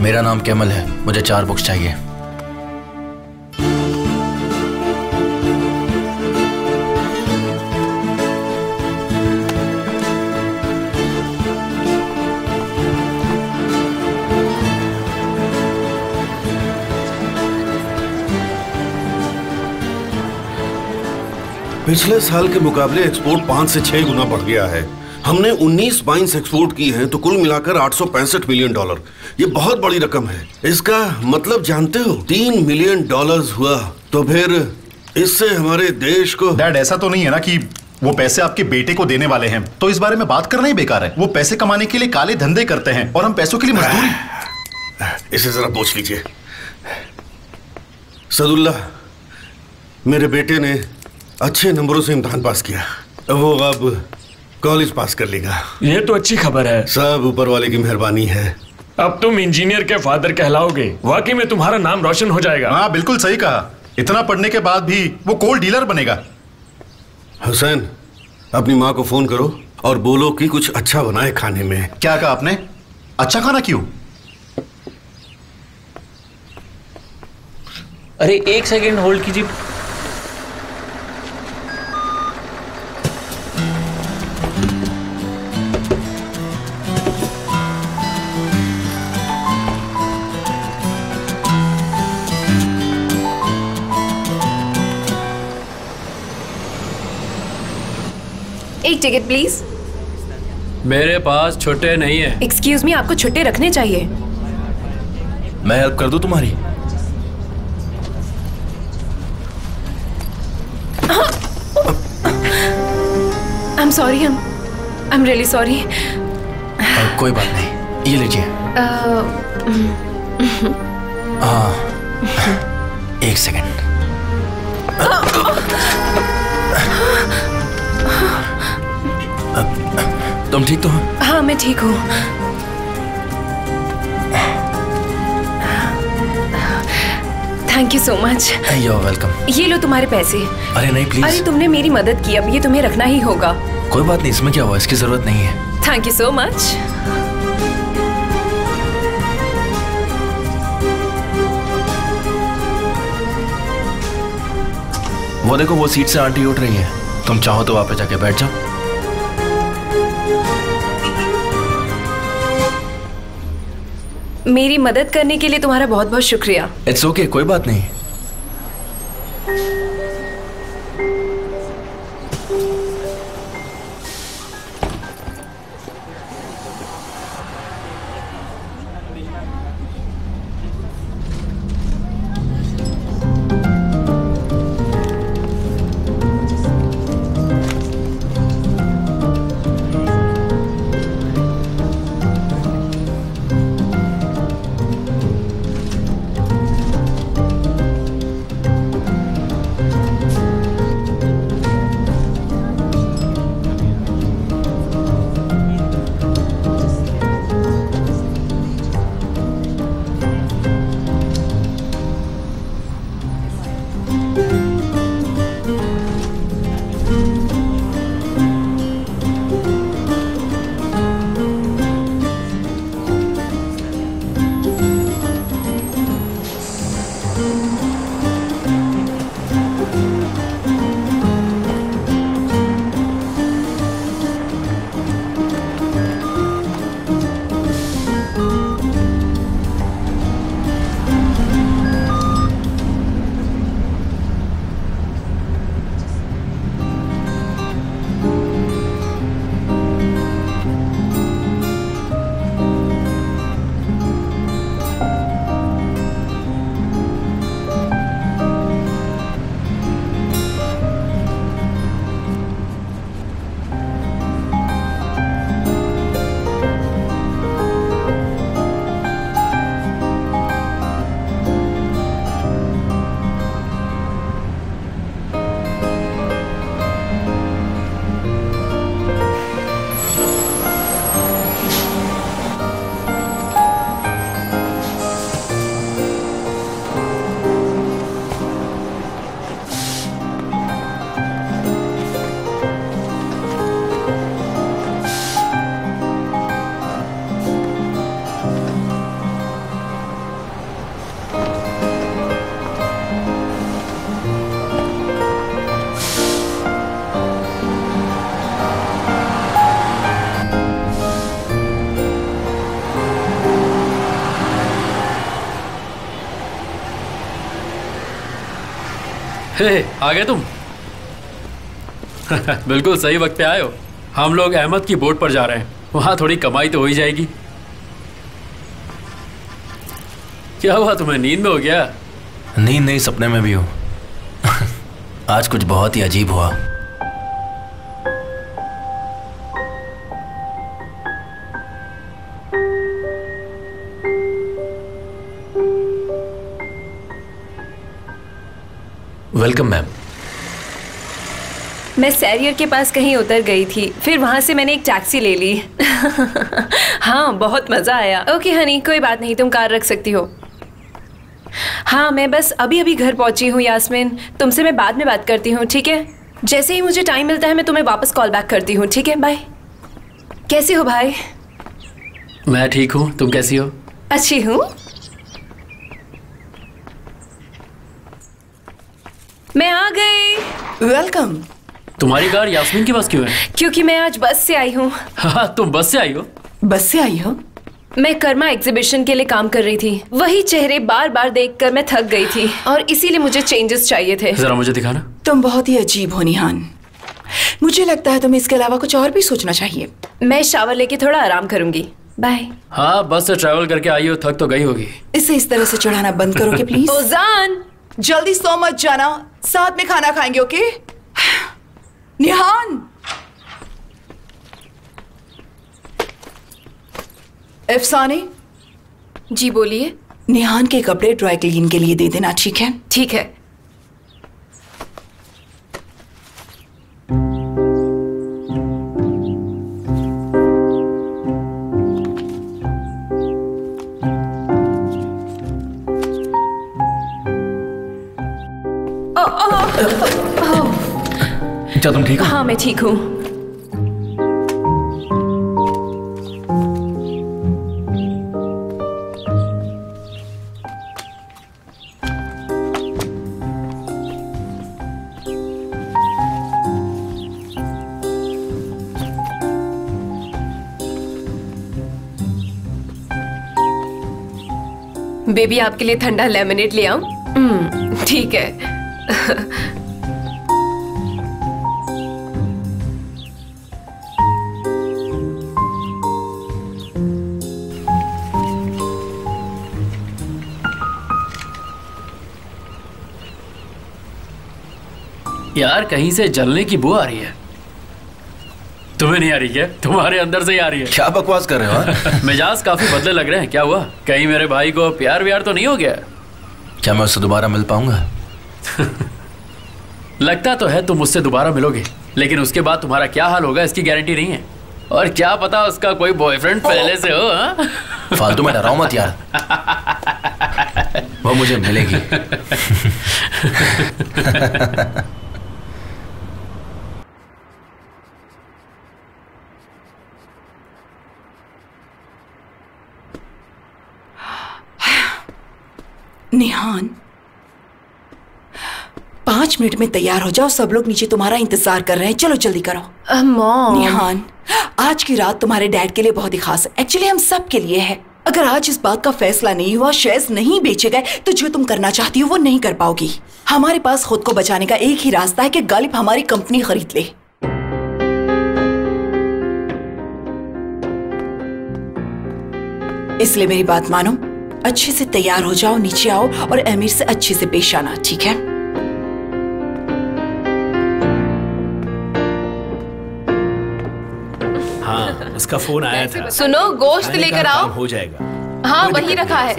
मेरा नाम कैमल है, मुझे 4 बुक्स चाहिए। पिछले साल के मुकाबले एक्सपोर्ट 5 से 6 गुना बढ़ गया है। हमने 19 वाइन्स एक्सपोर्ट की हैं, तो कुल मिलाकर $865 मिलियन। ये बहुत बड़ी रकम है। इसका मतलब जानते हो, $3 मिलियन हुआ। तो फिर इससे हमारे देश को। डैड, ऐसा तो नहीं है ना कि वो पैसे आपके बेटे को देने वाले हैं, तो इस बारे में बात करना ही बेकार है। वो पैसे कमाने के लिए काले धंधे करते हैं और हम पैसों के लिए मजदूरी। इसे जरा पूछ लीजिए। सदुल्ला, मेरे बेटे ने अच्छे नंबरों से इम्तिहान पास किया, वो अब कॉलेज पास कर लेगा। ये तो अच्छी खबर है। सब ऊपर वाले की मेहरबानी है। अब तुम इंजीनियर के फादर कहलाओगे। वाकई में तुम्हारा नाम रोशन हो जाएगा। हाँ, बिल्कुल सही कहा। इतना पढ़ने के बाद भी वो कोल डीलर बनेगा। हुसैन, अपनी माँ को फोन करो और बोलो कि कुछ अच्छा बनाए खाने में। क्या कहा आपने? अच्छा खाना क्यों? अरे 1 सेकेंड होल्ड कीजिए। एक टिकट प्लीज। मेरे पास छुट्टे नहीं है। एक्सक्यूज मी, आपको छुट्टे रखने चाहिए। मैं हेल्प कर दूं तुम्हारी? I am sorry, I am really sorry. कोई बात नहीं, ये लीजिए। हाँ, 1 सेकेंड। तुम ठीक तो हो? हाँ, मैं ठीक हूँ। Thank you so much. You are welcome. ये लो तुम्हारे पैसे। अरे नहीं प्लीज। अरे तुमने मेरी मदद की, अब ये तुम्हें रखना ही होगा। कोई बात नहीं, इसमें क्या हुआ, इसकी जरूरत नहीं है। Thank you so much. वो देखो, वो सीट से आंटी उठ रही है। तुम चाहो तो वापस जाके बैठ जाओ। मेरी मदद करने के लिए तुम्हारा बहुत बहुत शुक्रिया। इट्स ओके, कोई बात नहीं। हे, आ गए तुम? बिल्कुल सही वक्त पे आए हो। हम लोग अहमद की बोट पर जा रहे हैं, वहां थोड़ी कमाई तो हो ही जाएगी। क्या हुआ, तुम्हें नींद में हो गया? नींद नहीं, सपने में भी हूँ। आज कुछ बहुत ही अजीब हुआ। Welcome ma'am. मैं सैरियर के पास कहीं उतर गई थी, फिर वहां से मैंने एक टैक्सी ले ली। हाँ, बहुत मजा आया। ओके हनी, कोई बात नहीं, तुम कार रख सकती हो। हाँ, मैं बस अभी अभी घर पहुंची हूँ यास्मीन। तुमसे मैं बाद में बात करती हूँ, ठीक है? जैसे ही मुझे टाइम मिलता है मैं तुम्हें वापस कॉल बैक करती हूँ, ठीक है? बाय। कैसे हो भाई? मैं ठीक हूँ, तुम कैसी हो? अच्छी हूँ। मैं आ गई। वेलकम। तुम्हारी कार यास्मीन के पास क्यों है? क्योंकि मैं आज बस से आई हूँ। हाँ, तुम बस से आई हो? बस से आई हो? मैं कर्मा एग्जीबिशन के लिए काम कर रही थी। वही चेहरे बार बार देखकर मैं थक गई थी और इसीलिए मुझे चेंजेस चाहिए थे। जरा मुझे दिखाना। तुम बहुत ही अजीब हो निहान। मुझे लगता है तुम्हें इसके अलावा कुछ और भी सोचना चाहिए। मैं शावर लेके थोड़ा आराम करूंगी। बाय। हाँ, बस से ट्रैवल करके आई हो, थक तो गई होगी। इसे इस तरह से चढ़ाना बंद करोगे प्लीज? ओजान, जल्दी सो मत जाना, साथ में खाना खाएंगे, ओके? निहान, अफसाने। जी बोलिए। निहान के कपड़े ड्राई क्लीन के लिए दे देना, ठीक है? ठीक है। क्या तुम ठीक हो? हाँ, मैं ठीक हूँ। बेबी, आपके लिए ठंडा लेमनेड ले आऊं? ठीक है। यार, कहीं से जलने की बू आ रही है। तुम्हें नहीं आ रही क्या? तुम्हारे अंदर से ही आ रही है। क्या बकवास कर रहे हो? मिजाज काफी बदले लग रहे हैं, क्या हुआ? कहीं मेरे भाई को प्यार व्यार तो नहीं हो गया? क्या मैं उससे दोबारा मिल पाऊंगा? लगता तो है तुम मुझसे दोबारा मिलोगे, लेकिन उसके बाद तुम्हारा क्या हाल होगा इसकी गारंटी नहीं है। और क्या पता उसका कोई बॉयफ्रेंड पहले से हो। हाँ? फालतू में डराओ मत यार। वो मुझे मिलेगी। निहान, 5 मिनट में तैयार हो जाओ, सब लोग नीचे तुम्हारा इंतजार कर रहे हैं। चलो जल्दी करो। मॉम। निहान, आज की रात तुम्हारे डैड के लिए बहुत ही खास है। एक्चुअली हम सब के लिए है। अगर आज इस बात का फैसला नहीं हुआ, शेयर्स नहीं बेचे गए, तो जो तुम करना चाहती हो वो नहीं कर पाओगी। हमारे पास खुद को बचाने का एक ही रास्ता है कि गालिब हमारी कंपनी खरीद ले। इसलिए मेरी बात मानो, अच्छे से तैयार हो जाओ, नीचे आओ और अमीर से अच्छे से पेश आना, ठीक है? हाँ, उसका फोन आया था। सुनो, गोश्त लेकर आओ। हो जाएगा। हाँ, वही रखा है।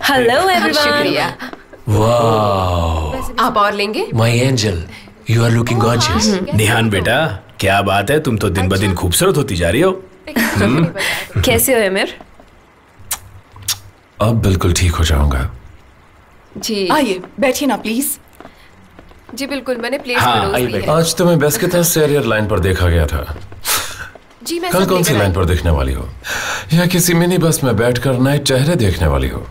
Hello everyone. शुक्रिया। वाह, आप और लेंगे? My angel, you are looking gorgeous. Nihaan बेटा, क्या बात है, तुम तो दिन ब दिन खूबसूरत होती जा रही हो। कैसे हो एमिर? अब बिल्कुल ठीक हो जाऊंगा। जी आइए, बैठिए ना प्लीज। जी बिल्कुल, मैंने प्लेट हाँ, ली है। आज तुम्हें बेस के तहत सैरियर लाइन पर देखा गया था। जी, मैं कल कौन सी लाइन पर देखने वाली हो? या किसी मिनी बस में बैठकर नए चेहरे देखने वाली हो?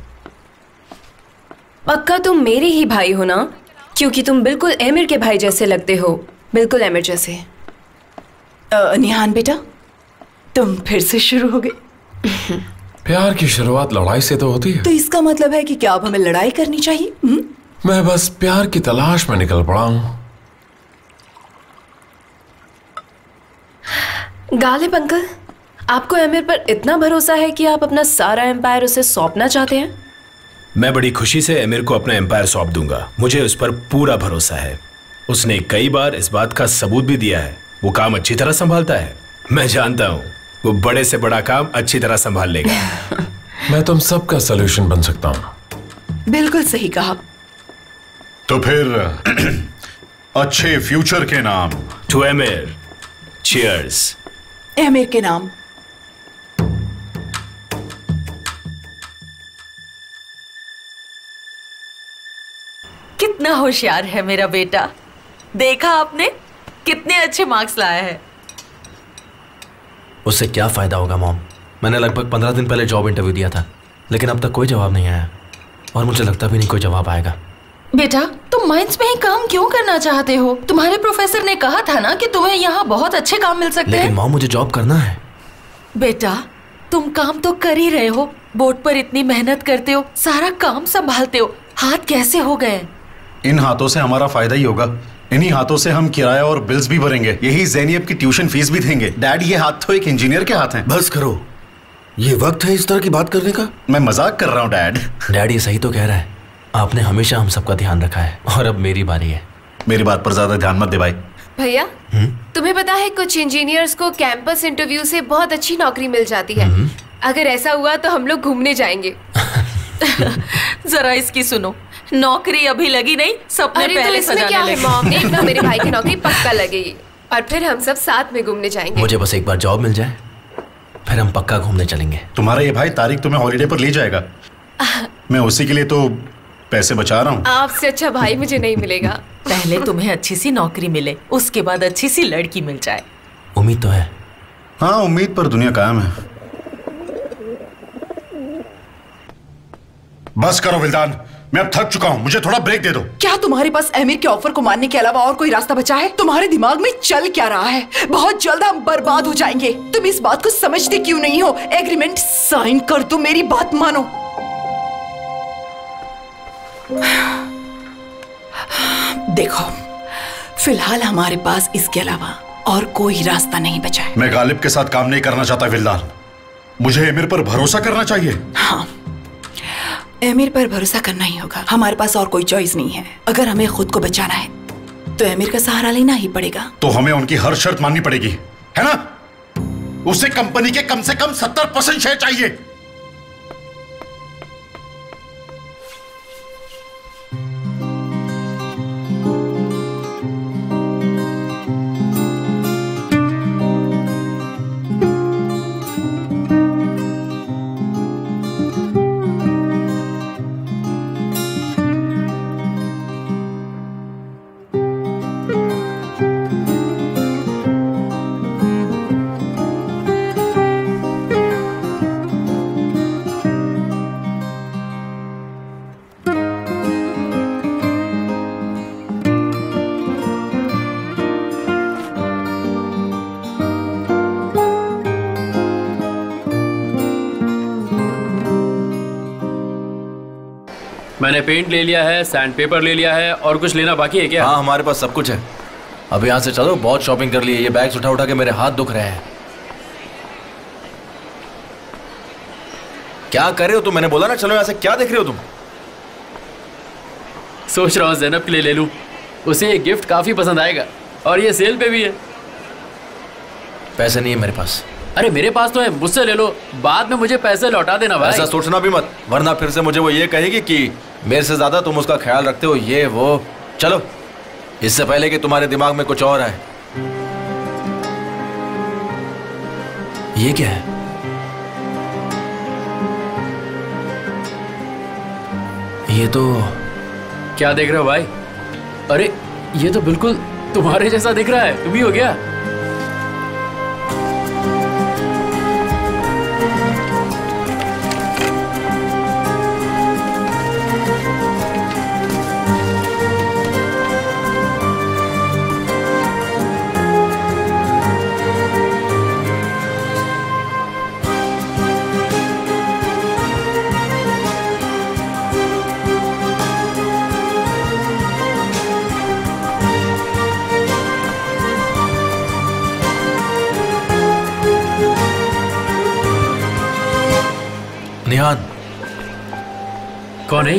पक्का तुम मेरे ही भाई हो ना? क्योंकि तुम बिल्कुल एमिर के भाई जैसे लगते हो, बिल्कुल एमिर जैसे। निहान बेटा, तुम फिर से शुरू हो गए। प्यार की शुरुआत लड़ाई से तो होती है। तो इसका मतलब है कि क्या अब हमें लड़ाई करनी चाहिए? मैं बस प्यार की तलाश में निकल पड़ा हूं। गालिब अंकल, आपको एमिर पर इतना भरोसा है कि आप अपना सारा एम्पायर उसे सौंपना चाहते हैं? मैं बड़ी खुशी से एमिर को अपना एम्पायर सौंप दूंगा। मुझे उस पर पूरा भरोसा है। उसने कई बार इस बात का सबूत भी दिया है। वो काम अच्छी तरह संभालता है। मैं जानता हूँ वो बड़े से बड़ा काम अच्छी तरह संभाल लेगा। मैं तुम सबका सलूशन बन सकता हूँ। बिल्कुल सही कहा। तो फिर अच्छे फ्यूचर के नाम टू एमिर। चीयर्स। एमिर के नाम। कितना होशियार है मेरा बेटा। देखा आपने कितने अच्छे मार्क्स लाया है। उससे क्या फायदा होगा मॉम? मैंने लगभग 15 दिन पहले जॉब इंटरव्यू दिया था, लेकिन अब तक कोई जवाब नहीं आया और मुझे लगता भी नहीं कोई जवाब आएगा। बेटा तुम माइंस में ही काम क्यों करना चाहते हो? तुम्हारे प्रोफेसर ने कहा था ना कि तुम्हें यहाँ बहुत अच्छे काम मिल सकते हैं। लेकिन मॉम मुझे जॉब करना है। बेटा तुम काम तो कर ही रहे हो, बोर्ड पर इतनी मेहनत करते हो, सारा काम संभालते हो, हाथ कैसे हो गए? इन हाथों से हमारा फायदा ही होगा। इन्हीं हाथों से हम किराया और बिल्स भी भरेंगे। यही ज़ैनियब की ट्यूशन फीस भी देंगे। डैड ये हाथ तो एक इंजीनियर के हाथ हैं। बस करो, ये वक्त है इस तरह की बात करने का। मैं मजाक कर रहा हूँ डैड। डैड ये सही तो कह रहा है। आपने हमेशा हम सबका ध्यान रखा है और अब मेरी बारी है। मेरी बात पर ज्यादा ध्यान मत दे भाई। भैया तुम्हें पता है कुछ इंजीनियर्स को कैंपस इंटरव्यू से बहुत अच्छी नौकरी मिल जाती है। अगर ऐसा हुआ तो हम लोग घूमने जाएंगे। जरा इसकी सुनो, नौकरी अभी लगी नहीं, सपने अरे पहले तो इसमें सजाने क्या है लगे। मॉम, एक ना मेरे भाई की नौकरी पक्का लगेगी और फिर हम सब साथ में घूमने जाएंगे। मुझे बस एक बार जॉब मिल जाए, फिर हम पक्का घूमने चलेंगे। तुम्हारा ये भाई तारिक तुम्हें हॉलीडे पर ले जाएगा। मैं उसी के लिए तो पैसे बचा रहा हूँ। आपसे अच्छा भाई मुझे नहीं मिलेगा। पहले तुम्हें अच्छी सी नौकरी मिले, उसके बाद अच्छी सी लड़की मिल जाए। उम्मीद तो है। हाँ उम्मीद पर दुनिया कायम है। बस करो विल्दान, मैं अब थक चुका हूँ, मुझे थोड़ा ब्रेक दे दो। क्या तुम्हारे पास एमिर के ऑफर को मानने के अलावा और कोई रास्ता बचा है? तुम्हारे दिमाग में चल क्या रहा है? बहुत जल्द हम बर्बाद हो जाएंगे। तुम इस बात को समझते क्यों नहीं हो? एग्रीमेंट साइन कर दो, मेरी बात मानो। देखो फिलहाल हमारे पास इसके अलावा और कोई रास्ता नहीं बचा है। मैं गालिब के साथ काम नहीं करना चाहता विल्दान। मुझे एमिर पर भरोसा करना चाहिए। हाँ एमिर पर भरोसा करना ही होगा। हमारे पास और कोई चॉइस नहीं है। अगर हमें खुद को बचाना है तो एमिर का सहारा लेना ही पड़ेगा। तो हमें उनकी हर शर्त माननी पड़ेगी, है ना? उसे कंपनी के कम से कम 70% शेयर चाहिए। मैंने पेंट ले लिया है, सैंड पेपर ले लिया है, और कुछ लेना बाकी है क्या? हाँ हमारे पास सब कुछ है। अब यहाँ से चलो, बहुत शॉपिंग कर ली है। ये बैग्स उठा उठा के मेरे हाथ दुख रहे हैं। क्या कर रहे हो तुम? मैंने बोला ना चलो यहाँ से। क्या देख रहे हो तुम? सोच रहा हूँ ज़ैनब के लिए ले लूँ, उसे ये गिफ्ट काफी पसंद आएगा और ये सेल पे भी है। पैसे नहीं है मेरे पास। अरे मेरे पास तो है, मुझसे ले लो, बाद में मुझे पैसे लौटा देना भाई। ऐसा सोचना भी मत, वरना फिर से मुझे वो ये कहेगी कि मेरे से ज्यादा तुम उसका ख्याल रखते हो, ये वो। चलो, इससे पहले कि तुम्हारे दिमाग में कुछ और आए। ये क्या है? ये तो क्या देख रहे हो भाई? अरे ये तो बिल्कुल तुम्हारे जैसा दिख रहा है। तुम ही हो गया? निहान। कौन है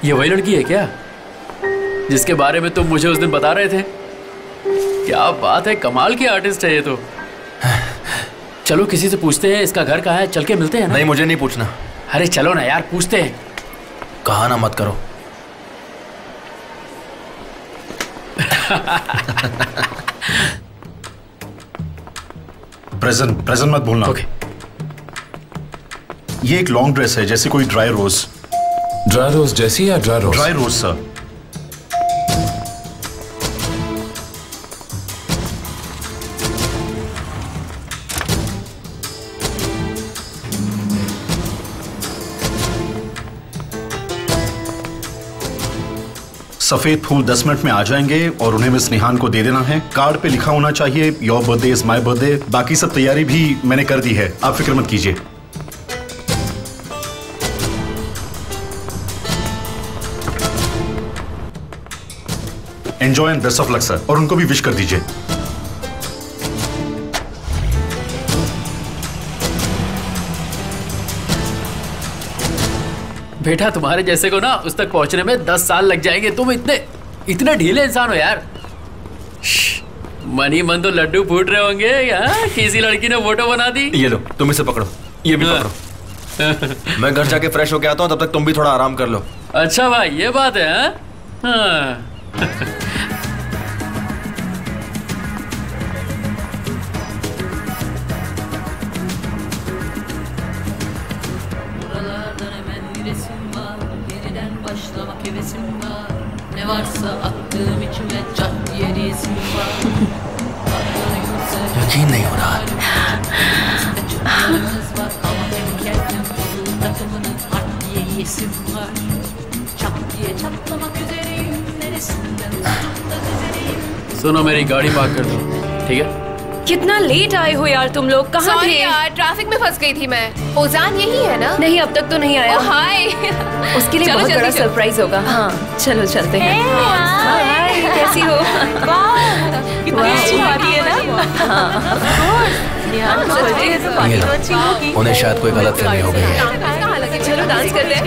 ये वही लड़की है क्या जिसके बारे में तुम मुझे उस दिन बता रहे थे? क्या बात है, कमाल की आर्टिस्ट है ये तो। चलो किसी से पूछते हैं इसका घर कहाँ है, चल के मिलते हैं ना? नहीं, मुझे नहीं पूछना। अरे चलो ना यार, पूछते हैं। कहा ना मत करो। प्रेजेंट मत भूलना। ओके। ये एक लॉन्ग ड्रेस है, जैसे कोई ड्राई रोज। ड्राई रोज जैसी या ड्राई रोज? ड्राई रोज सर। सफेद फूल 10 मिनट में आ जाएंगे और उन्हें मिस निहान को दे देना है। कार्ड पे लिखा होना चाहिए your birthday is my birthday. बाकी सब तैयारी भी मैंने कर दी है, आप फिक्र मत कीजिए। Enjoy and best of luck sir, और उनको भी विश कर दीजिए। बेटा तुम्हारे जैसे को ना उस तक पहुंचने में 10 साल लग जाएंगे। तुम इतने ढीले इंसान हो यार। मन ही मन तो लड्डू फूट रहे होंगे। यहाँ किसी लड़की ने फोटो बना दी। ये लो, तुम इसे पकड़ो, ये भी पकड़ो। मैं घर जाके फ्रेश होके आता हूँ, तब तक तुम भी थोड़ा आराम कर लो। अच्छा भाई, ये बात है। हाँ। Ne varsa attığım içime çat diye resim var. यकीन नहीं हो रहा। Ama benim takımının hak diye yesim var. Çat diye çatlamak üzereyim. Neresinden tutup da düzeleyim. सुनो, मेरी गाड़ी पार्क कर दो, ठीक है? कितना लेट आए हो यार तुम लोग। कहाँ थे? यार, ट्रैफिक में फंस गई थी मैं। ओजान यही है ना? नहीं, अब तक तो नहीं आया। हाय। उसके लिए बहुत बड़ा सरप्राइज होगा। हाँ चलो चलते हैं। हाय, कैसी हो? कितनी अच्छी पार्टी है ना? ये लो, उन्हें शायद कोई गलत फहमी हो गई है। चलो डांस करते हैं।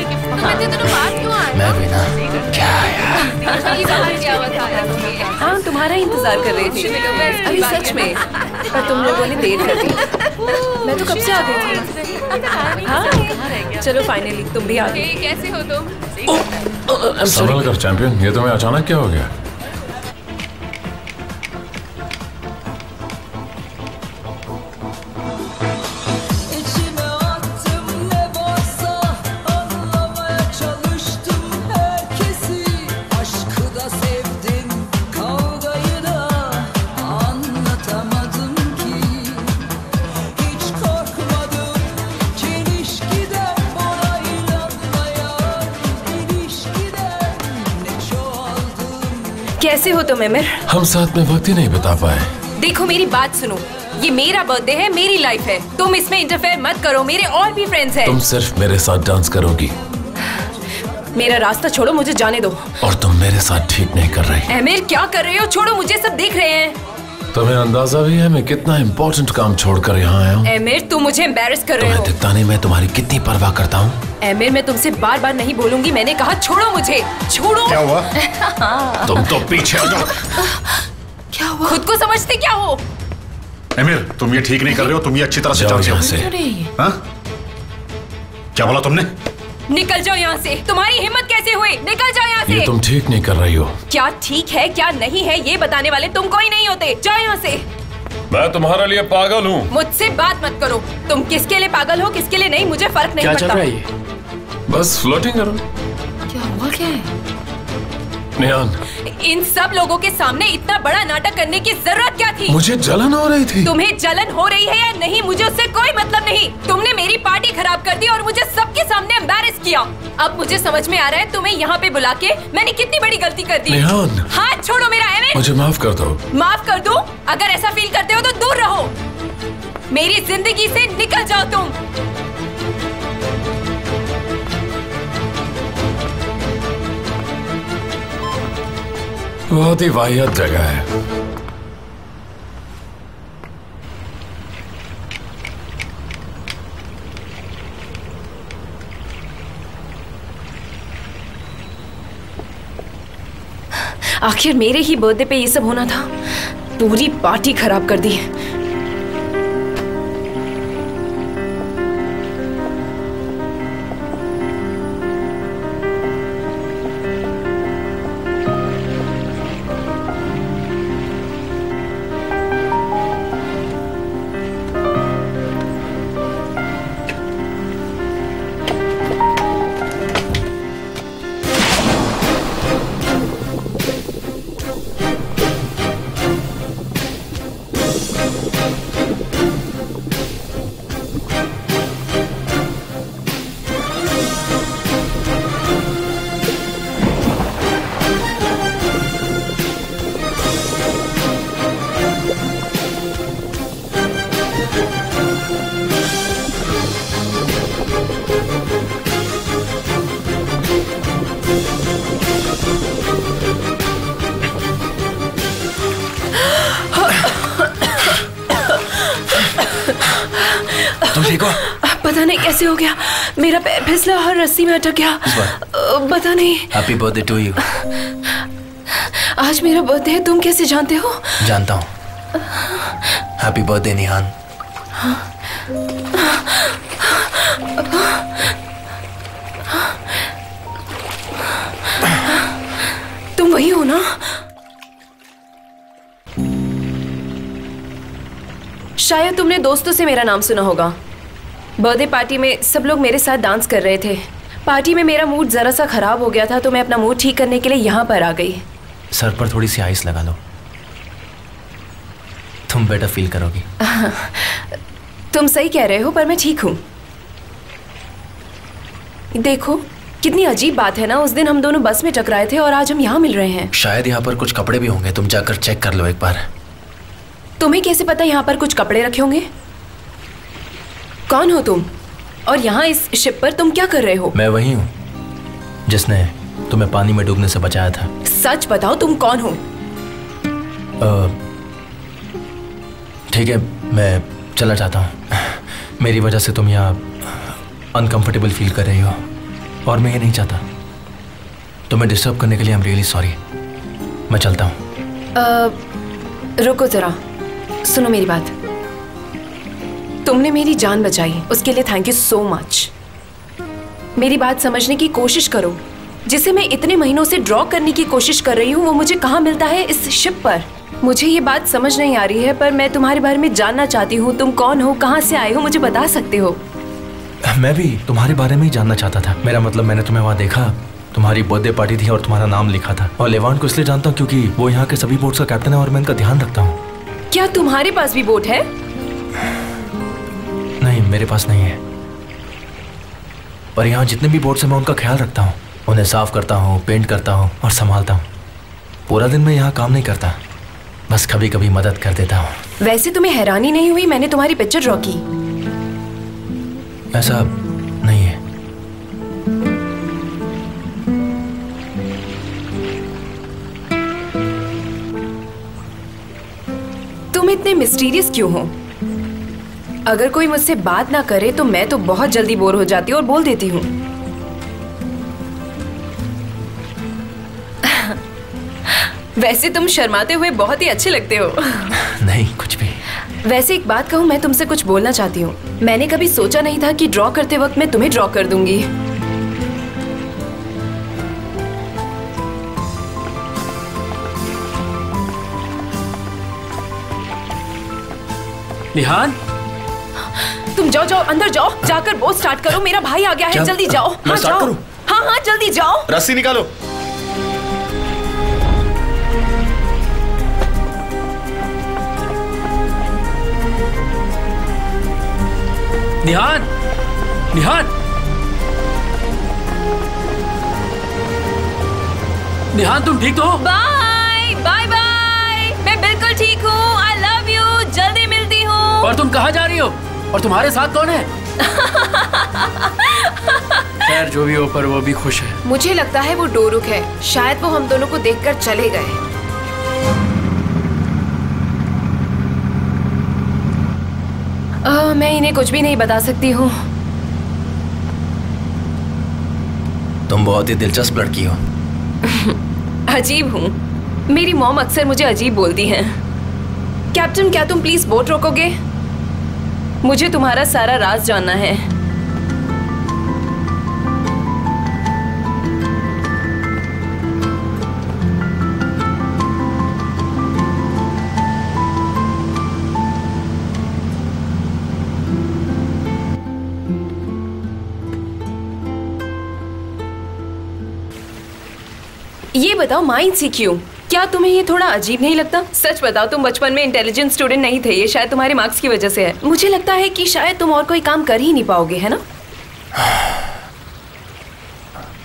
मैं भी ना, क्या यार। हाँ, तुम्हारा इंतजार कर रही थी। अरे सच में, पर तुम लोगों ने देर कर दी। मैं तो कब से आ गई थी। हाँ, चलो फाइनली तुम भी आ गए। कैसे हो तुम? संभल कर चैंपियन, ये तुम्हें अचानक क्या हो गया? कैसे हो तुम एमिर? हम साथ में वक्त ही नहीं बिता पाए। देखो मेरी बात सुनो, ये मेरा बर्थडे है, मेरी लाइफ है। तुम इसमें इंटरफेयर मत करो। मेरे और भी फ्रेंड्स हैं। तुम सिर्फ मेरे साथ डांस करोगी। मेरा रास्ता छोड़ो, मुझे जाने दो। और तुम मेरे साथ ठीक नहीं कर रही। एमिर क्या कर रहे हो? छोड़ो मुझे, सब देख रहे हैं। तुम्हें अंदाजा भी है मैं कितना इम्पोर्टेंट काम छोड़कर यहाँ आया हूँ? एमिर तुम मुझे एम्बैरेस कर रहे हो। तुम्हें दिखता नहीं मैं तुम्हारी कितनी परवाह करता हूँ? एमिर मैं तुमसे बार बार नहीं बोलूंगी, मैंने कहा छोड़ो मुझे, छोड़ो। क्या हुआ? तुम तो पीछे हटो। क्या हुआ? खुद को समझते क्या हो? एमिर तुम ये ठीक नहीं कर रहे हो, तुम ये अच्छी तरह से जानते हो। हाँ? क्या बोला तुमने? निकल जाओ यहाँ से। तुम्हारी हिम्मत कैसे हुई? निकल जाओ यहाँ से। ये तुम ठीक नहीं कर रही हो। क्या ठीक है क्या नहीं है ये बताने वाले तुम कोई नहीं होते। जाओ यहाँ से। मैं तुम्हारे लिए पागल हूँ। मुझसे बात मत करो। तुम किसके लिए पागल हो किसके लिए नहीं मुझे फर्क नहीं पड़ता। क्या चल रहा है ये? बस फ्लोटिंग करो। क्या हुआ? क्या है? निहान, इन सब लोगों के सामने इतना बड़ा नाटक करने की जरूरत क्या थी? मुझे जलन हो रही थी। तुम्हें जलन हो रही है या नहीं मुझे उससे कोई मतलब नहीं। तुमने मेरी पार्टी खराब कर दी और मुझे सबके सामने एम्बैरेस किया। अब मुझे समझ में आ रहा है तुम्हें यहाँ पे बुला के मैंने कितनी बड़ी गलती कर दी। निहान, हाथ छोड़ो मेरा एमिर। मुझे माफ कर दो। माफ कर दूं? अगर ऐसा फील करते हो तो दूर रहो। मेरी जिंदगी से निकल जाओ तुम। बहुत ही वाहियात जगह है। आखिर मेरे ही बर्थडे पे ये सब होना था। पूरी पार्टी खराब कर दी। पता नहीं कैसे हो गया, मेरा पैर फिसला और रस्सी में अटक गया। पता नहीं। Happy birthday to you. आज मेरा बर्थडे है, तुम कैसे जानते हो? जानता हूँ। हैप्पी बर्थडे निहान। तुम वही हो ना? शायद तुमने दोस्तों से मेरा नाम सुना होगा। बर्थडे पार्टी में सब लोग मेरे साथ डांस कर रहे थे। पार्टी में मेरा मूड जरा सा खराब हो गया था, तो मैं अपना मूड ठीक करने के लिए यहाँ पर आ गई। सर पर थोड़ी सी आइस लगा लो, तुम बेटर फील करोगी। तुम सही कह रहे हो, पर मैं ठीक हूँ। देखो कितनी अजीब बात है ना, उस दिन हम दोनों बस में टकराए थे और आज हम यहाँ मिल रहे हैं। शायद यहाँ पर कुछ कपड़े भी होंगे, तुम जाकर चेक कर लो एक बार। तुम्हें कैसे पता यहाँ पर कुछ कपड़े रखे होंगे? कौन हो तुम? और यहाँ इस शिप पर तुम क्या कर रहे हो? मैं वही हूँ जिसने तुम्हें पानी में डूबने से बचाया था। सच बताओ, तुम कौन हो? ठीक है, मैं चला जाता हूँ। मेरी वजह से तुम यहाँ अनकंफर्टेबल फील कर रही हो और मैं ये नहीं चाहता। तुम्हें डिस्टर्ब करने के लिए आई एम रियली सॉरी। मैं चलता हूँ। रुको जरा, सुनो मेरी बात। तुमने मेरी जान बचाई, उसके लिए थैंक यू सो मच। मेरी बात समझने की कोशिश करो। जिसे मैं इतने महीनों से ड्रॉ करने की कोशिश कर रही हूँ वो मुझे कहाँ मिलता है? इस शिप पर। मुझे ये बात समझ नहीं आ रही है, पर मैं तुम्हारे बारे में जानना चाहती हूँ। तुम कौन हो, कहाँ से आए हो, मुझे बता सकते हो? मैं भी तुम्हारे बारे में ही जानना चाहता था। मेरा मतलब, मैंने तुम्हें वहाँ देखा, तुम्हारी बर्थडे पार्टी थी और तुम्हारा नाम लिखा था। और लेवांट को इसलिए जानता हूँ क्योंकि वो यहाँ के सभी बोट्स का कैप्टन है और मैं इनका ध्यान रखता हूँ। क्या तुम्हारे पास भी बोट है? नहीं, मेरे पास नहीं है, पर यहाँ जितने भी बोट्स हैं मैं उनका ख्याल रखता हूँ। उन्हें साफ करता हूँ, पेंट करता हूँ और संभालता हूँ। पूरा दिन मैं यहाँ काम नहीं करता, बस कभी कभी मदद कर देता हूँ। वैसे तुम्हें हैरानी नहीं हुई मैंने तुम्हारी पिक्चर ड्रॉ की? ऐसा नहीं है। तुम इतने मिस्टीरियस क्यों हो? अगर कोई मुझसे बात ना करे तो मैं तो बहुत जल्दी बोर हो जाती हूँ और बोल देती हूँ। वैसे तुम शर्माते हुए बहुत ही अच्छे लगते हो। नहीं, कुछ भी। वैसे एक बात कहूँ, मैं तुमसे कुछ बोलना चाहती हूँ। मैंने कभी सोचा नहीं था कि ड्रॉ करते वक्त मैं तुम्हें ड्रॉ कर दूंगी। निहान, तुम जाओ जाओ, अंदर जाओ, जाकर बोट स्टार्ट करो। मेरा भाई आ गया है, जल्दी जाओ। मैं स्टार्ट करूं? हाँ हाँ, जल्दी जाओ। रस्सी निकालो। निहान, निहान, निहान, तुम ठीक तो हो? बाय बाय बाय, मैं बिल्कुल ठीक हूँ। आई लव यू, जल्दी मिलती हूँ। और तुम कहाँ जा रही हो? और तुम्हारे साथ कौन है? खैर जो भी हो, पर वो भी खुश है। मुझे लगता है वो डोरुक है। शायद वो हम दोनों को देखकर चले गए। मैं इन्हें कुछ भी नहीं बता सकती हूँ। तुम बहुत ही दिलचस्प लड़की हो। अजीब हूँ। मेरी मॉम अक्सर मुझे अजीब बोलती हैं। कैप्टन, क्या तुम प्लीज बोट रोकोगे? मुझे तुम्हारा सारा राज जानना है। ये बताओ, माइंड से क्यों? क्या तुम्हें ये थोड़ा अजीब नहीं लगता? सच बताओ, तुम बचपन में इंटेलिजेंट स्टूडेंट नहीं थे। ये शायद तुम्हारे मार्क्स की वजह से है। मुझे लगता है कि शायद तुम और कोई काम कर ही नहीं पाओगे, है ना?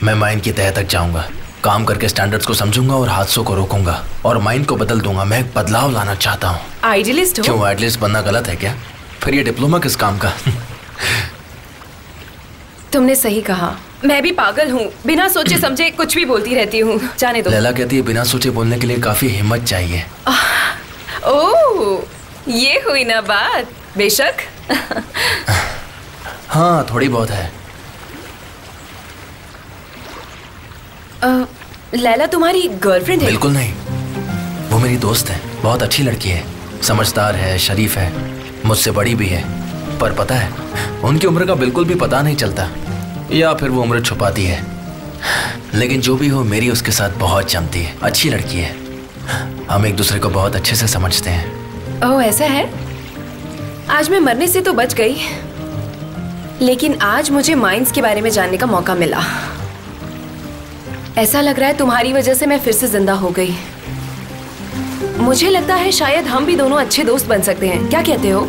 मैं माइंड की तह तक जाऊंगा, काम करके स्टैंडर्ड्स को समझूंगा और हादसों को रोकूंगा और माइंड को बदल दूंगा। मैं एक बदलाव लाना चाहता हूँ। आइडियलिस्ट हो? क्यों, आइडियलिस्ट बनना गलत है क्या? फिर ये डिप्लोमा किस काम का? तुमने सही कहा, मैं भी पागल हूँ। बिना सोचे समझे कुछ भी बोलती रहती हूँ। जाने दो। लैला कहती है बिना सोचे बोलने के लिए काफी हिम्मत चाहिए। ओह, ये हुई ना बात। बेशक। हाँ, थोड़ी बहुत है। लैला तुम्हारी गर्लफ्रेंड है? बिल्कुल नहीं, वो मेरी दोस्त है। बहुत अच्छी लड़की है, समझदार है, शरीफ है, मुझसे बड़ी भी है। पर पता है, उनकी उम्र का बिल्कुल भी पता नहीं चलता, या फिर वो उम्र छुपाती है। लेकिन जो भी हो, मेरी उसके साथ बहुत जमती है। अच्छी लड़की है, हम एक दूसरे को बहुत अच्छे से समझते हैं। ओह, ऐसा है? आज मैं मरने से तो बच गई, लेकिन आज मुझे माइंड्स के बारे में जानने का मौका मिला। ऐसा लग रहा है तुम्हारी वजह से मैं फिर से जिंदा हो गई। मुझे लगता है शायद हम भी दोनों अच्छे दोस्त बन सकते हैं। क्या कहते हो?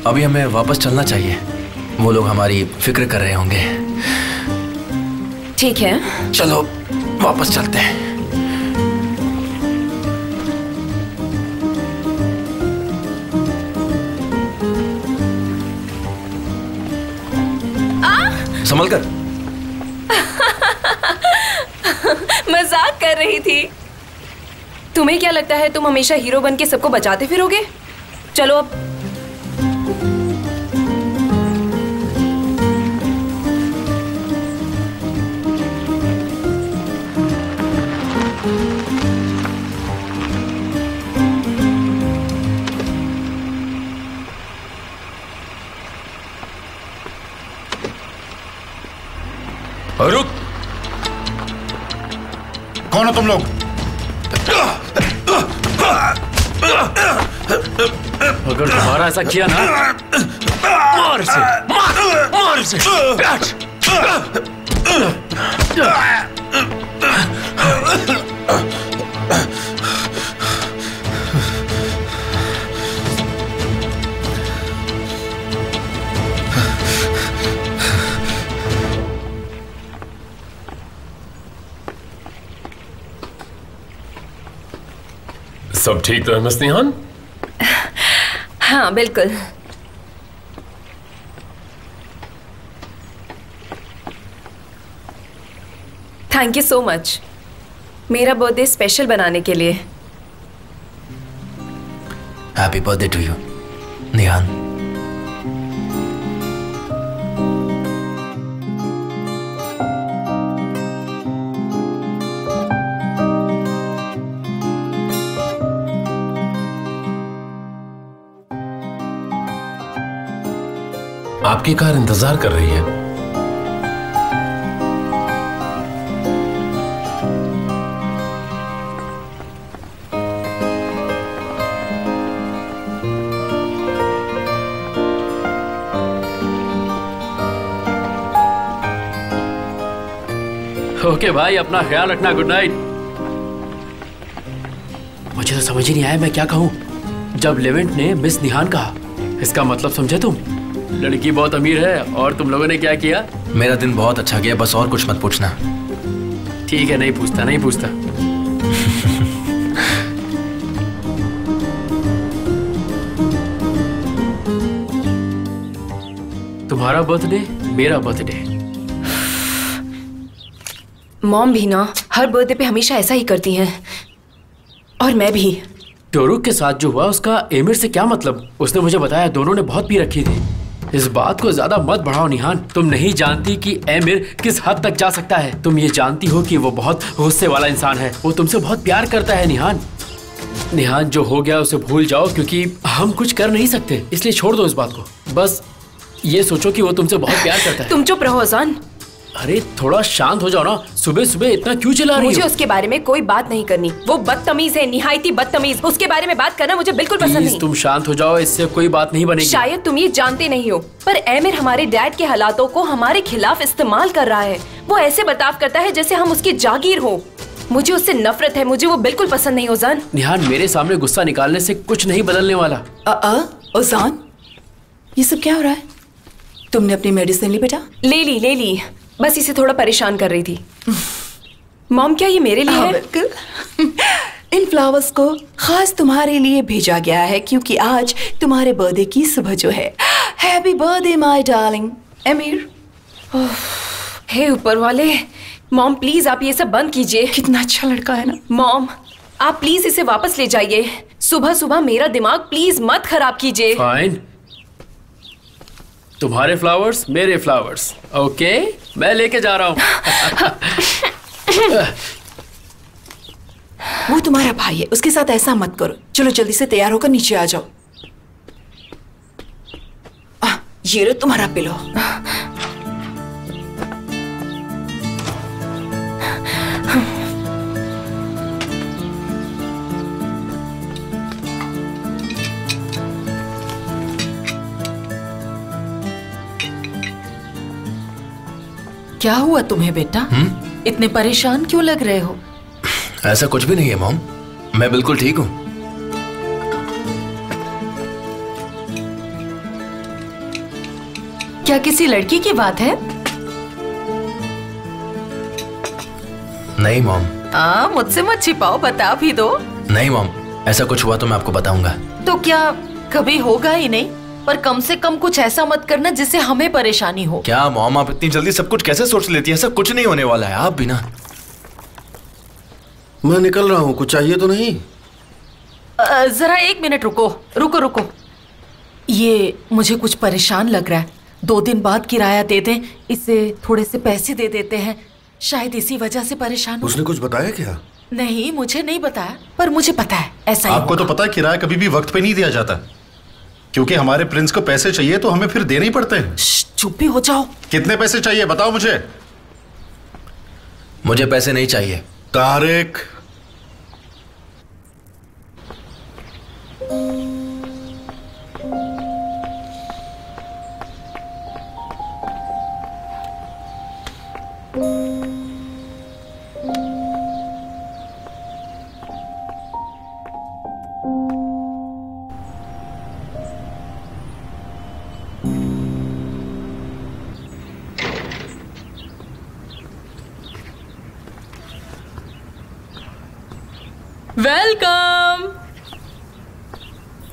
अभी हमें वापस चलना चाहिए। वो लोग हमारी फिक्र कर रहे होंगे। ठीक है, चलो वापस चलते हैं। संभल कर। मजाक कर रही थी। तुम्हें क्या लगता है तुम हमेशा हीरो बन के सबको बचाते फिरोगे? चलो अब। रुक। कौन हो तुम लोग? अगर तुम्हारा ऐसा किया ना, मार इसे, मार इसे, बैठ। सब ठीक तो है मिस निहान? हाँ बिल्कुल। थैंक यू सो मच मेरा बर्थडे स्पेशल बनाने के लिए। हैप्पी बर्थडे टू यू निहान। आपकी कार इंतजार कर रही है। ओके भाई, अपना ख्याल रखना। Good night. मुझे तो समझ ही नहीं आया मैं क्या कहूँ। जब लेवेंट ने मिस निहान कहा, इसका मतलब समझे तुम? लड़की बहुत अमीर है और तुम लोगों ने क्या किया? मेरा दिन बहुत अच्छा गया, बस और कुछ मत पूछना। ठीक है, नहीं पूछता, नहीं पूछता। तुम्हारा बर्थडे, मेरा बर्थडे। मॉम भी ना हर बर्थडे पे हमेशा ऐसा ही करती हैं, और मैं भी। टोरुक के साथ जो हुआ उसका एमिर से क्या मतलब? उसने मुझे बताया दोनों ने बहुत पी रखी थी। इस बात को ज्यादा मत बढ़ाओ निहान। तुम नहीं जानती कि एमिर किस हद तक जा सकता है। तुम ये जानती हो कि वो बहुत गुस्से वाला इंसान है। वो तुमसे बहुत प्यार करता है निहान। निहान, जो हो गया उसे भूल जाओ, क्योंकि हम कुछ कर नहीं सकते, इसलिए छोड़ दो इस बात को। बस ये सोचो कि वो तुमसे बहुत प्यार करता है। तुम चुप रहो अजान। अरे थोड़ा शांत हो जाओ ना। सुबह सुबह इतना क्यों चिल्ला रही हो? मुझे उसके बारे में कोई बात नहीं करनी। वो बदतमीज है, निहायती बदतमीज। उसके बारे में बात करना मुझे बिल्कुल पसंद नहीं। तुम शांत हो जाओ, इससे कोई बात नहीं बनेगी। शायद तुम ये जानते नहीं हो, पर एमिर हमारे डैड के हालातों को हमारे खिलाफ इस्तेमाल कर रहा है। वो ऐसे बर्ताव करता है जैसे हम उसकी जागीर हो। मुझे उससे नफरत है। मुझे वो बिल्कुल पसंद नहीं। ओजान, निहान, मेरे सामने गुस्सा निकालने से कुछ नहीं बदलने वाला। ओजान, ये सब क्या हो रहा है? तुमने अपनी मेडिसिन ली बेटा? ले ली। बस इसे थोड़ा परेशान कर रही थी। मॉम, क्या ये मेरे लिए है? बिल्कुल। इन फ्लावर्स को खास तुम्हारे लिए भेजा गया है क्योंकि आज तुम्हारे बर्थडे की सुबह जो है। Happy birthday my darling Emir. हे ऊपर वाले। मॉम प्लीज आप ये सब बंद कीजिए। कितना अच्छा लड़का है ना। मॉम आप प्लीज इसे वापस ले जाइए। सुबह सुबह मेरा दिमाग प्लीज मत खराब कीजिए। फाइन, तुम्हारे फ्लावर्स मेरे फ्लावर्स। ओके, मैं लेके जा रहा हूँ। वो तुम्हारा भाई है, उसके साथ ऐसा मत करो। चलो जल्दी से तैयार होकर नीचे आ जाओ। ये लो तुम्हारा पिलो। क्या हुआ तुम्हें बेटा? इतने परेशान क्यों लग रहे हो? ऐसा कुछ भी नहीं है मॉम, मैं बिल्कुल ठीक हूँ। क्या किसी लड़की की बात है? नहीं मॉम। मुझसे मत छिपाओ, बता भी दो। नहीं मॉम, ऐसा कुछ हुआ तो मैं आपको बताऊंगा। तो क्या कभी होगा ही नहीं, पर कम से कम कुछ ऐसा मत करना जिससे हमें परेशानी हो। क्या मॉम, आप इतनी जल्दी सब कुछ कैसे सोच लेती है? ऐसा कुछ नहीं होने वाला है। आप भी ना। मैं निकल रहा हूँ, कुछ चाहिए तो नहीं? जरा 1 मिनट रुको। ये मुझे कुछ परेशान लग रहा है। 2 दिन बाद किराया दे दें, इसे थोड़े से पैसे दे देते हैं। शायद इसी वजह से परेशान। उसने कुछ बताया क्या? नहीं, मुझे नहीं बताया, पर मुझे पता है ऐसा ही। आपको तो पता है किराया कभी भी वक्त पे नहीं दिया जाता, क्योंकि हमारे प्रिंस को पैसे चाहिए तो हमें फिर देने ही पड़ते हैं। चुप भी हो जाओ। कितने पैसे चाहिए बताओ मुझे। मुझे पैसे नहीं चाहिए। Tariq, welcome.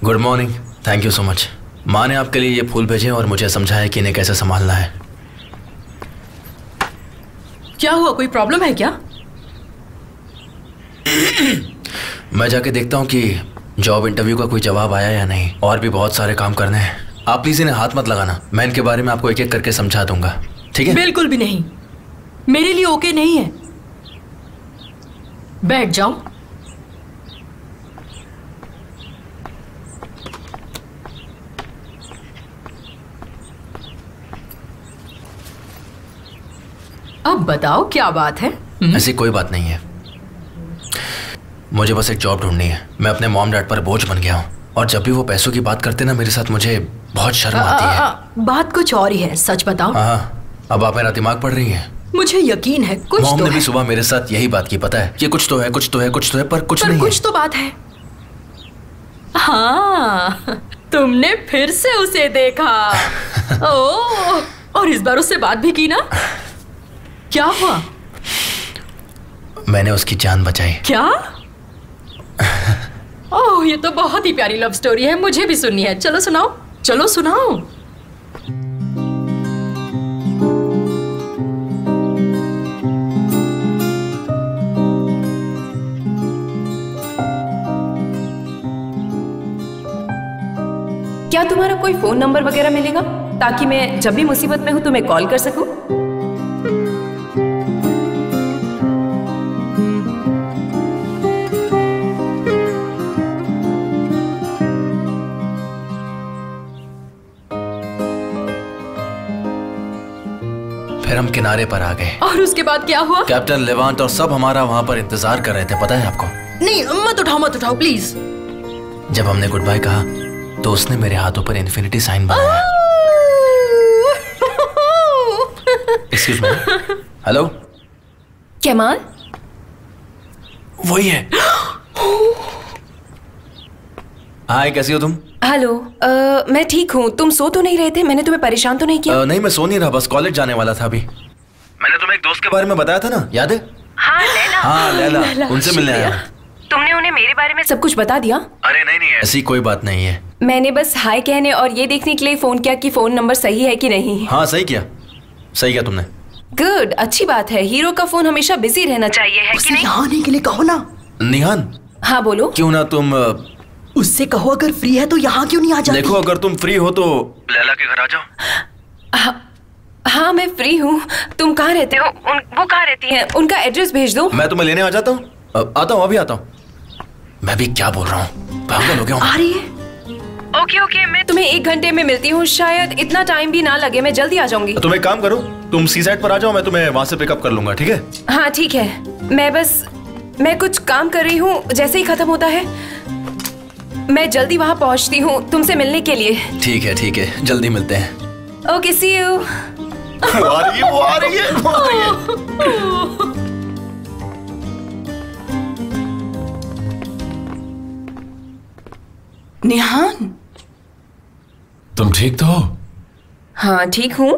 Good morning. Thank you so much. माँ ने आपके लिए ये फूल भेजे और मुझे समझाया कि इन्हें कैसे संभालना है। क्या हुआ, कोई प्रॉब्लम है क्या? मैं जाके देखता हूँ कि जॉब इंटरव्यू का कोई जवाब आया या नहीं। और भी बहुत सारे काम करने हैं। आप प्लीज इन्हें हाथ मत लगाना। मैं इनके बारे में आपको एक एक करके समझा दूंगा, ठीक है? बिल्कुल भी नहीं, मेरे लिए ओके नहीं है। बैठ जाओ। अब बताओ क्या बात है? ऐसी कोई बात नहीं है। मुझे बस एक जॉब ढूंढनी है। मैं अपने मॉम डैड पर बोझ बन गया हूँ और जब भी वो पैसों की बात करते ना मेरे साथ, मुझे बहुत शर्म आती है। बात कुछ और ही है, सच बताओ। हाँ, अब आप मेरा दिमाग पढ़ रही हैं। मुझे यकीन है कुछ मॉम तो ने है। भी सुबह मेरे साथ यही बात की, पता है? ये कुछ तो है, कुछ तो है, कुछ तो है, पर कुछ नहीं कुछ तो बात है। हाँ, तुमने फिर से उसे देखा। ओह, और इस बार उससे बात भी की ना? क्या हुआ? मैंने उसकी जान बचाई। क्या? ओह, ये तो बहुत ही प्यारी लव स्टोरी है, मुझे भी सुननी है। चलो सुनाओ, चलो सुनाओ। क्या तुम्हारा कोई फोन नंबर वगैरह मिलेगा? ताकि मैं जब भी मुसीबत में हूँ तुम्हें कॉल कर सकूं। फिर हम किनारे पर आ गए। और उसके बाद क्या हुआ? कैप्टन लेवांट और सब हमारा वहां पर इंतजार कर रहे थे, पता है आपको? नहीं, मत उठाओ प्लीज। जब हमने गुड बाय कहा तो उसने मेरे हाथों पर इन्फिनिटी साइन बनाया। Excuse me, hello Kemal? वही है। हाय, कैसी हो तुम? हेलो, मैं ठीक हूँ। तुम सो तो नहीं रहे थे? मैंने तुम्हें परेशान तो नहीं किया? नहीं, मैं सो नहीं रहा, बस कॉलेज जाने वाला था अभी। मैंने तुम्हें एक दोस्त के बारे में बताया था ना, याद है? हाँ, लैला। हाँ, लैला। उनसे मिलने आया। तुमने उन्हें मेरे बारे में सब कुछ बता दिया? अरे नहीं, ऐसी कोई बात नहीं है। मैंने बस हाय कहने और ये देखने के लिए फोन किया कि फोन नंबर सही है कि नहीं। हाँ, सही किया तुमने। गुड, अच्छी बात है। हीरो का फोन हमेशा बिजी रहना चाहिए, है कि नहीं? यहाँ आने के लिए कहो ना। निहान। हाँ बोलो। क्यों ना तुम उससे कहो अगर फ्री है तो यहाँ क्यों नहीं आ जाती? देखो, अगर तुम फ्री हो तो लैला के घर आ जाओ। हाँ, मैं फ्री हूँ। तुम कहाँ रहते हो? वो कहाँ रहती हैं? उनका एड्रेस भेज दो। मैं तुम्हें लेने आ जाता हूँ। अभी आता हूँ। मैं भी क्या बोल रहा हूँ, पागल हो गया हूँ। आ रही है? ओके, मैं तुम्हें 1 घंटे में मिलती हूँ। शायद इतना टाइम भी ना लगे, मैं जल्दी आ जाऊंगी। तुम एक काम करो, तुम सी साइड पर आ जाओ, मैं तुम्हें वहां से पिकअप कर लूंगा, ठीक है? हाँ ठीक है। मैं कुछ काम कर रही हूँ, जैसे ही खत्म होता है मैं जल्दी वहां पहुंचती हूँ तुमसे मिलने के लिए। ठीक है, जल्दी मिलते हैं। Okay, see you. वो आ रही है। निहान, तुम ठीक तो हो? हाँ ठीक हूँ।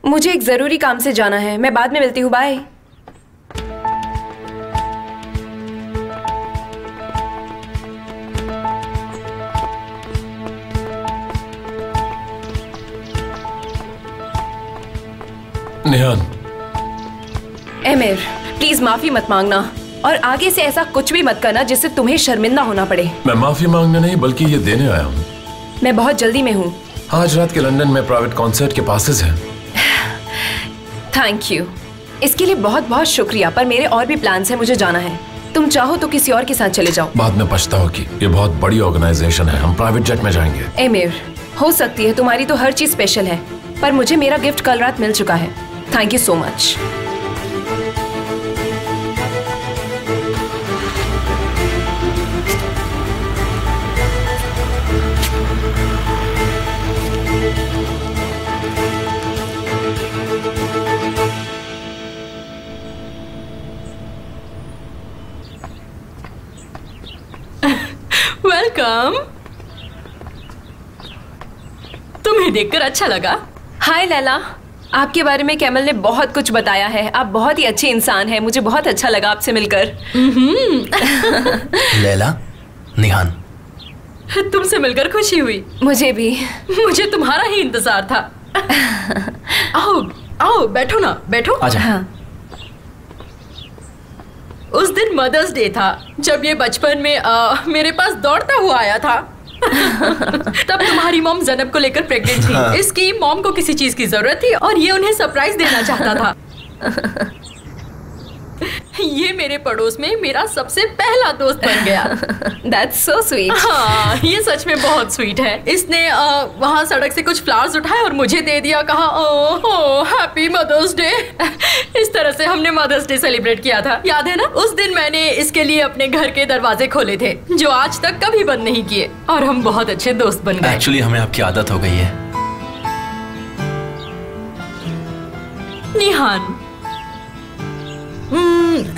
मुझे एक जरूरी काम से जाना है, मैं बाद में मिलती हूँ। बाय। निहान। एमिर, प्लीज माफी मत मांगना और आगे से ऐसा कुछ भी मत करना जिससे तुम्हें शर्मिंदा होना पड़े। मैं माफी मांगने नहीं बल्कि ये देने आया हूँ। मैं बहुत जल्दी में हूँ। आज रात के लंदन में प्राइवेट कॉन्सर्ट के पासेस हैं। थैंक यू, इसके लिए बहुत बहुत शुक्रिया, पर मेरे और भी प्लान्स हैं, मुझे जाना है। तुम चाहो तो किसी और के साथ चले जाओ। बाद में पछताओगी। ये बहुत बड़ी ऑर्गेनाइजेशन है, हम प्राइवेट जेट में जाएंगे। एमिर, हो सकती है तुम्हारी तो हर चीज स्पेशल है, पर मुझे मेरा गिफ्ट कल रात मिल चुका है। Thank you so much. Welcome. तुम्हें देखकर अच्छा लगा। हाय लैला, आपके बारे में कैमल ने बहुत कुछ बताया है। आप बहुत ही अच्छे इंसान हैं, मुझे बहुत अच्छा लगा आपसे मिलकर। लैला, निहान, तुमसे मिलकर खुशी हुई। मुझे भी। मुझे तुम्हारा ही इंतजार था। आओ बैठो ना, बैठो। आजा। हाँ। उस दिन मदर्स डे था जब ये बचपन में मेरे पास दौड़ता हुआ आया था। तब तुम्हारी मॉम जैनब को लेकर प्रेग्नेंट थी। हाँ। इसकी मॉम को किसी चीज की जरूरत थी और ये उन्हें सरप्राइज देना चाहता था। ये मेरे पड़ोस में मेरा सबसे पहला दोस्त बन गया। That's so sweet. हाँ, ये सच में बहुत स्वीट है। इसने वहाँ सड़क से कुछ फ्लावर्स उठाए और मुझे दे दिया, कहा ओह हैप्पी मदर्स डे। इस तरह से हमने मदर्स डे सेलिब्रेट किया था, याद है ना? उस दिन मैंने इसके लिए अपने घर के दरवाजे खोले थे जो आज तक कभी बंद नहीं किए और हम बहुत अच्छे दोस्त बन गए। एक्चुअली हमें आपकी आदत हो गई है। निहान,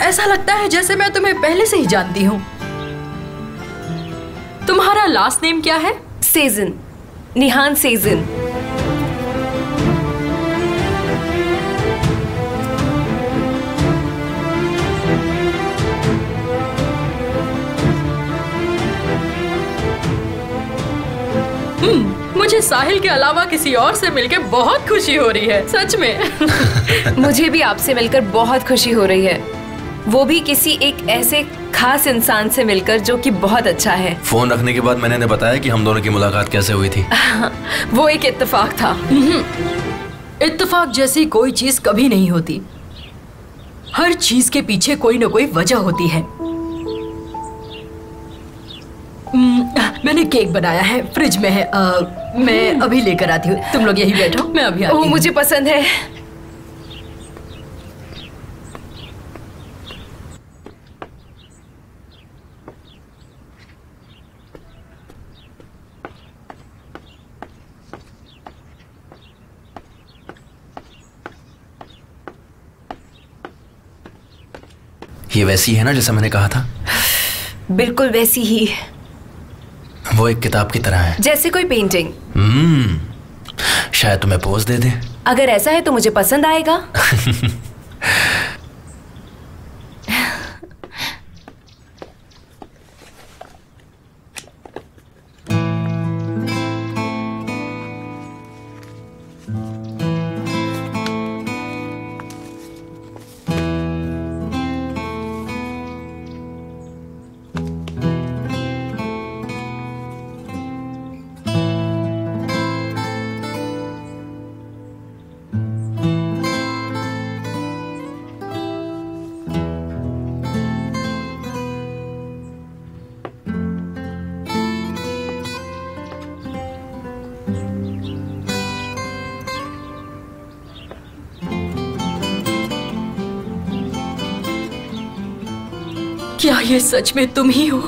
ऐसा लगता है जैसे मैं तुम्हें पहले से ही जानती हूँ। तुम्हारा लास्ट नेम क्या है? सेजन, निहान सेजन। मुझे साहिल के अलावा किसी और से मिलकर बहुत खुशी हो रही है, सच में। मुझे भी आपसे मिलकर बहुत खुशी हो रही है, वो भी किसी एक ऐसे खास इंसान से मिलकर, जो कि बहुत अच्छा है। फोन रखने के बाद मैंने इन्हें बताया कि हम दोनों की मुलाकात कैसे हुई थी। वो एक इत्तेफाक था। इत्तेफाक जैसी कोई चीज कभी नहीं होती। हर चीज के पीछे कोई ना कोई वजह होती है। मैंने केक बनाया है, फ्रिज में है। मैं अभी लेकर आती हूँ, तुम लोग यही बैठो, मैं अभी आती हूँ। मुझे पसंद है। ये वैसी है ना जैसा मैंने कहा था? बिल्कुल वैसी ही। वो एक किताब की तरह है, जैसे कोई पेंटिंग। शायद तुम्हें पोज दे दे। अगर ऐसा है तो मुझे पसंद आएगा। क्या ये सच में तुम ही हो?